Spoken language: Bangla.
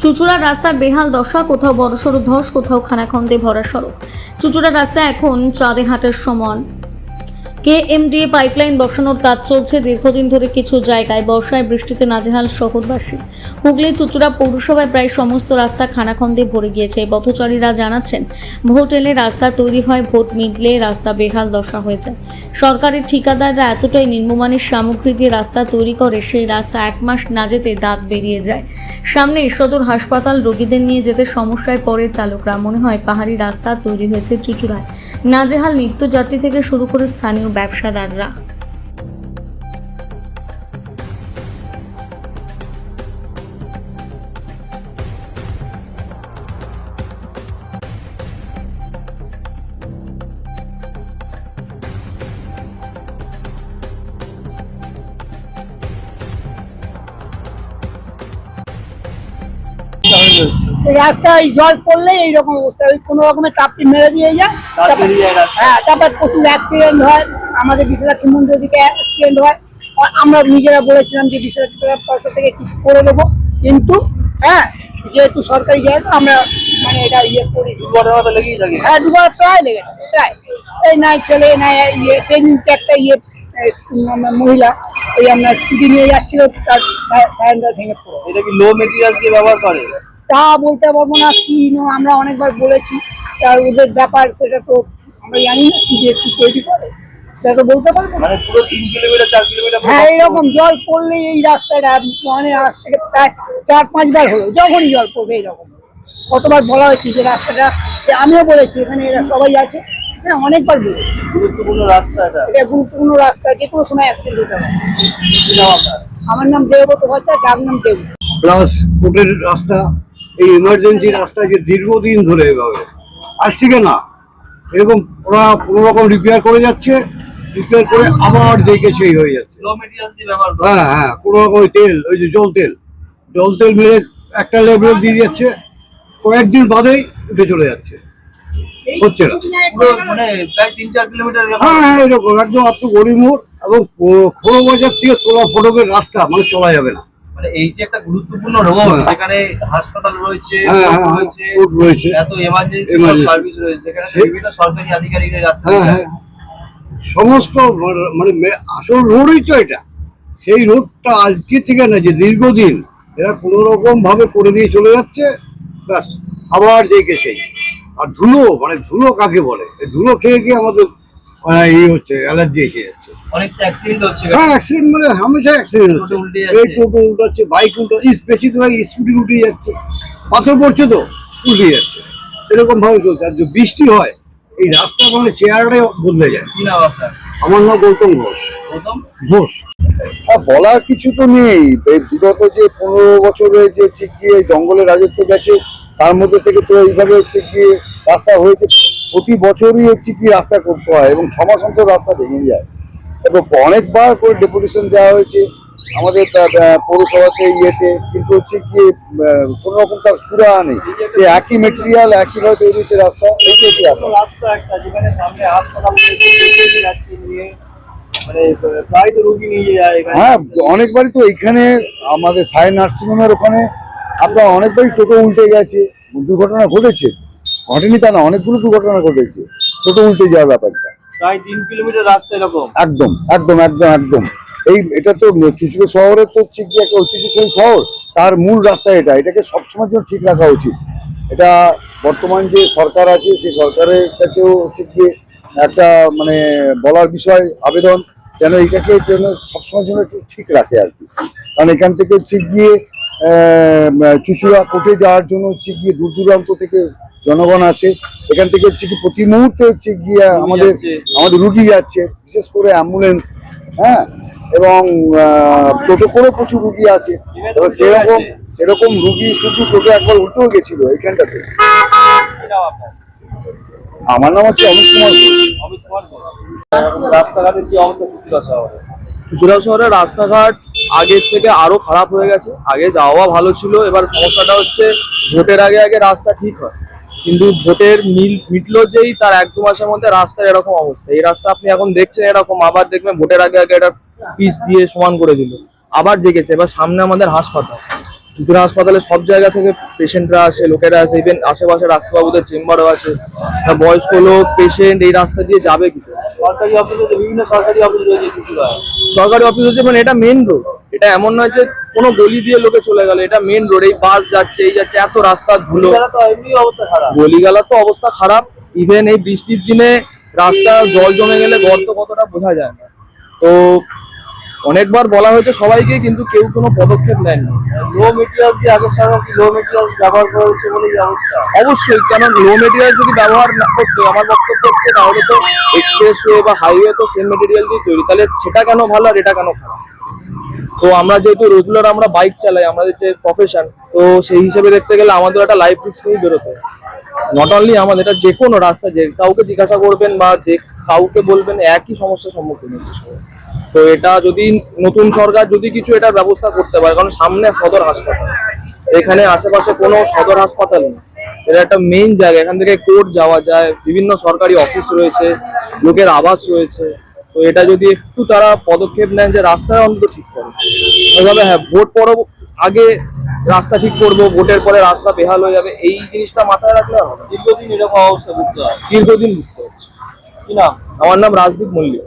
চুচুড়া রাস্তার বেহাল দশা, কোথাও বড়সড় ধস, কোথাও খানাখন্দে ভরা সড়ক। চুচুড়া রাস্তা এখন চাঁদে হাটের সমান। কেএমডিএ পাইপলাইন বসানোর কাজ চলছে দীর্ঘদিন ধরে। কিছু জায়গায় বর্ষায় বৃষ্টিতে নাজেহাল শহরবাসী। হুগলি চুচুড়া পৌরসভায় প্রায় সমস্ত রাস্তা খানাখন্দে ভরে গিয়েছে। পথচারীরা জানাচ্ছেন, ভোট এলে রাস্তা তৈরি হয়, ভোট মিটলে রাস্তা বেহাল দশা হয়ে যায়। সরকারের ঠিকাদাররা এতটাই নিম্নমানের সামগ্রী দিয়ে রাস্তা তৈরি করে, সেই রাস্তা এক মাস না যেতে দাঁত বেরিয়ে যায়। সামনে সদর হাসপাতাল, রোগীদের নিয়ে যেতে সমস্যায় পড়ে চালকরা। মনে হয় পাহাড়ি রাস্তা তৈরি হয়েছে চুচুড়ায়। নাজেহাল নিত্যযাত্রী থেকে শুরু করে স্থানীয় ব্যবসাদাররা। রাস্তায় জল পড়লে এইরকম অবস্থা, ওই কোনো রকমের তাপটি মেরে দিয়ে যায়। হ্যাঁ, তারপর প্রচুর অ্যাক্সিডেন্ট হয়। আমাদের বিশ্বনাথ মন্দির দিকে অ্যাক্সিডেন্ট হয়। আমরা নিজেরা বলেছিলাম যে বিশ্বনাথ পয়সা থেকে কিছু করে দেবো, কিন্তু হ্যাঁ, যেহেতু সরকারি জায়গা আমরা মানে এটা ইয়ে করি। দুর্ঘটনা লেগেই থাকে। হ্যাঁ, দুবার প্রায় লেগেছে, প্রায়। এই নাই ছেলে নাই ইয়ে, সেই দিনকে একটা মহিলা ওই আপনার স্কুটি নিয়ে যাচ্ছিল, তার সাইলেন্সার ভেঙে পড়ে। এটা কি লো মেটেরিয়াল দিয়ে ব্যবহার করে? তা বলতে পারবো না, কি আমরা অনেকবার বলেছি, তার ওদের ব্যাপার সেটা তো আমরা জানি না কি দিয়ে কি তৈরি করে, সেটা তো বলতে পারবো না। মানে পুরো 3 কিলোমিটার 4 কিলোমিটার। হ্যাঁ, এইরকম জল পড়লেই এই রাস্তাটা মানে আজ থেকে প্রায় 4-5 বার হলো, যখনই জল পড়বে এইরকম। কতবার বলা হয়েছে যে রাস্তাটা, আমিও বলেছি, এখানে এরা সবাই আছে, হ্যাঁ অনেকবার বলেছি গুরুত্বপূর্ণ রাস্তা এটা গুরুত্বপূর্ণ রাস্তা, যে কোনো সময় অ্যাক্সিডেন্ট হতে পারে। আমার নাম দেবব্রত ভট্টাচার্য, ডাক নাম দেব। প্লাস কোর্টের রাস্তা, এই ইমার্জেন্সি রাস্তা যে দীর্ঘদিন ধরে এভাবে আসছে না, এরকম ওরা কোনো রকম রিপেয়ার করে যাচ্ছে, রিপেয়ার করে আবার যেকে সেই হয়ে যাচ্ছে। লো মেটেরিয়াল দিয়ে ব্যবহার করে। হ্যাঁ হ্যাঁ, কোনো রকম ওই তেল, ওই যে জল তেল মেরে একটা লেভেল দিয়ে যাচ্ছে, কয়েকদিন বাদেই উঠে চলে যাচ্ছে, হচ্ছে না। পুরো মানে প্রায় 3-4 কিলোমিটার। হ্যাঁ হ্যাঁ, এরকম একদম আপনি গরিমোড় এবং খোড়ো বাজার থেকে তোলা ফটকের রাস্তা মানে চলা যাবে না। মানে এই যে একটা গুরুত্বপূর্ণ রোড, যেখানে হাসপাতাল রয়েছে, কোর্ট রয়েছে, এত এমার্জেন্সি সার্ভিস রয়েছে, সেখানে বিভিন্ন সরকারি আধিকারিকের রাস্তা। হ্যাঁ, সমস্ত মানে আসল রোডই তো এটা। সেই রোডটা আজকে থেকে না, যে দীর্ঘদিন এরা কোনো রকম ভাবে করে দিয়ে চলে যাচ্ছে, ব্যাস আবার যেকে সেই। আর ধুলো, মানে ধুলো কাকে বলে, এই ধুলো খেয়ে খেয়ে আমাদের এই হচ্ছে, অ্যালার্জি এসে যাচ্ছে। অনেকটা অ্যাক্সিডেন্ট হচ্ছে। হ্যাঁ, অ্যাক্সিডেন্ট মানে হামেশা অ্যাক্সিডেন্ট হচ্ছে। এই টোটো উল্টাচ্ছে, বাইক উল্টাচ্ছে, বেশিরভাগ স্কুটি উঠে যাচ্ছে, পাথর পড়ছে তো উঠে যাচ্ছে, এরকম ভাবে চলছে। আর যদি বৃষ্টি হয়, এই রাস্তা মানে চেহারাটাই বদলে যায়। কি নাম আপনার? আমার নাম গৌতম ঘোষ। ঘোষ। বলার কিছু তো নেই। বিগত যে 15 বছরে যে হচ্ছে গিয়ে জঙ্গলের রাজত্ব গেছে, তার মধ্যে থেকে তো এইভাবে হচ্ছে গিয়ে রাস্তা হয়েছে। প্রতি বছরই হচ্ছে কি রাস্তা করতে হয়, এবং 6 মাস অন্তর রাস্তা ভেঙে যায়। এবং অনেকবার করে ডেপুটেশন দেওয়া হয়েছে আমাদের পৌরসভাতে, কিন্তু হচ্ছে গিয়ে কোনো রকম তার সুরা নেই। সে একই মেটেরিয়াল একইভাবে তৈরি হচ্ছে রাস্তা। এইটাই রাস্তা একটা যেখানে সামনে হাসপাতাল নিয়ে মানে প্রায় তো রোগী নিয়ে যায়। হ্যাঁ, অনেকবারই তো এইখানে আমাদের সাই নার্সিংহোমের ওখানে আপনার অনেকবারই টোটো উল্টে গেছে, দুর্ঘটনা ঘটেছে। ঘটেনি তা না, অনেকগুলো দুর্ঘটনা ঘটেছে টোটো উল্টে যাওয়ার ব্যাপারটা। প্রায় 3 কিলোমিটার রাস্তা এরকম। একদম একদম একদম একদম। এটা তো চুচুড়া শহরের তো হচ্ছে কি একটা ঐতিহ্যশালী শহর, তার মূল রাস্তা এটাকে সবসময়ের জন্য ঠিক রাখা উচিত। এটা বর্তমান যে সরকার আছে, সেই সরকারের কাছেও হচ্ছে কি একটা মানে বলার বিষয়, আবেদন যেন এটাকে জন্য সবসময়ের জন্য একটু ঠিক রাখে আর কি। কারণ এখান থেকে হচ্ছে গিয়ে চুচুড়া কোর্টে যাওয়ার জন্য হচ্ছে গিয়ে দূর দূরান্ত থেকে জনগণ আসে। এখান থেকে হচ্ছে কি প্রতি মুহূর্তে হচ্ছে গিয়ে আমাদের রুগী যাচ্ছে, বিশেষ করে অ্যাম্বুলেন্স, হ্যাঁ, এবং টোটো করেও প্রচুর রুগী আসে। এবার সেরকম রুগী শুধু টোটো একবার উল্টেও গেছিল এইখানটাতে। আমার নাম হচ্ছে অমিত কুমার। রাস্তাঘাটের কি অবস্থা চুচুড়া শহরে? চুচুড়া শহরের রাস্তাঘাট আগের থেকে আরো খারাপ হয়ে গেছে। আগে যাওয়া ভালো ছিল, এবার সমস্যাটা হচ্ছে ভোটের আগে আগে রাস্তা ঠিক হয়, কিন্তু ভোটের মিটলো যেই তার 1-2 মাসের মধ্যে রাস্তার এরকম অবস্থা। এই রাস্তা আপনি এখন দেখছেন এরকম, আবার দেখবেন ভোটের আগে আগে এটা পিচ দিয়ে সমান করে দিল, আবার জেগেছে। এবার সামনে আমাদের হাসপাতাল, চুচুড়া হাসপাতালে সব জায়গা থেকে পেশেন্টরা আসে, লোকেরা আসে, ইভেন আশেপাশে ডাক্তারবাবুদের চেম্বারও আছে। বয়স্ক লোক, পেশেন্ট এই রাস্তা দিয়ে যাবে কি করে? সরকারি অফিস আছে, বিভিন্ন সরকারি অফিস রয়েছে চুচুড়ায়। সরকারি অফিস হচ্ছে, মানে এটা মেন রোড, এটা এমন নয় যে কোনো গলি দিয়ে লোকে চলে গেল, এটা মেন রোড। এই বাস যাচ্ছে, এই যাচ্ছে, এত রাস্তা ধুলো, এছাড়া তো এমনি অবস্থা খারাপ। গলিগালার তো অবস্থা খারাপ। ইভেন এই বৃষ্টির দিনে রাস্তা জল জমে গেলে গর্ত কতটা বোঝা যায় না। তো অনেকবার বলা হয়েছে সবাইকে, কিন্তু কেউ কোনো পদক্ষেপ নেয়নি। লো মেটেরিয়াল দিয়ে আগের সময় কি লো মেটেরিয়াল ব্যবহার করা হচ্ছে বলেই এই অবস্থা। অবশ্যই, কেন লো মেটেরিয়াল যদি ব্যবহার না করতো, আমার বক্তব্য হচ্ছে তাহলে তো এক্সপ্রেসওয়ে বা হাইওয়ে তো সেম মেটেরিয়াল দিয়ে তৈরি, তাহলে সেটা কেন ভালো আর এটা কেন খারাপ? তো আমরা যেহেতু রেগুলার আমরা বাইক চালাই, আমাদের যে প্রফেশন, তো সেই হিসেবে দেখতে গেলে আমাদের একটা লাইফ রিস্ক নিয়ে বেরোতে হয়। নট অনলি আমাদের, এটা যে কোনো রাস্তা যে কাউকে জিজ্ঞাসা করবেন বা যে কাউকে বলবেন একই সমস্যার সম্মুখীন হচ্ছে সবাই। তো এটা যদি নতুন সরকার যদি কিছু এটা ব্যবস্থা করতে পারে, কারণ সামনে সদর হাসপাতাল, এখানে আশেপাশে কোনো সদর হাসপাতাল নেই, এটা একটা মেইন জায়গা, এখান থেকে কোর্ট যাওয়া যায়, বিভিন্ন সরকারি অফিস রয়েছে, লোকের আবাস রয়েছে। তো এটা যদি একটু তারা পদক্ষেপ নেন যে রাস্তায় অন্তত ঠিক করে, ওইভাবে হ্যাঁ ভোট পরব আগে রাস্তা ঠিক করবো, ভোটের পরে রাস্তা বেহাল হয়ে যাবে, এই জিনিসটা মাথায় রাখলে হবে। দীর্ঘদিন এরকম অবস্থা বুঝতে হয়। দীর্ঘদিন ভুগতে হচ্ছে। কি নাম? আমার নাম রাজদীপ মল্লিক।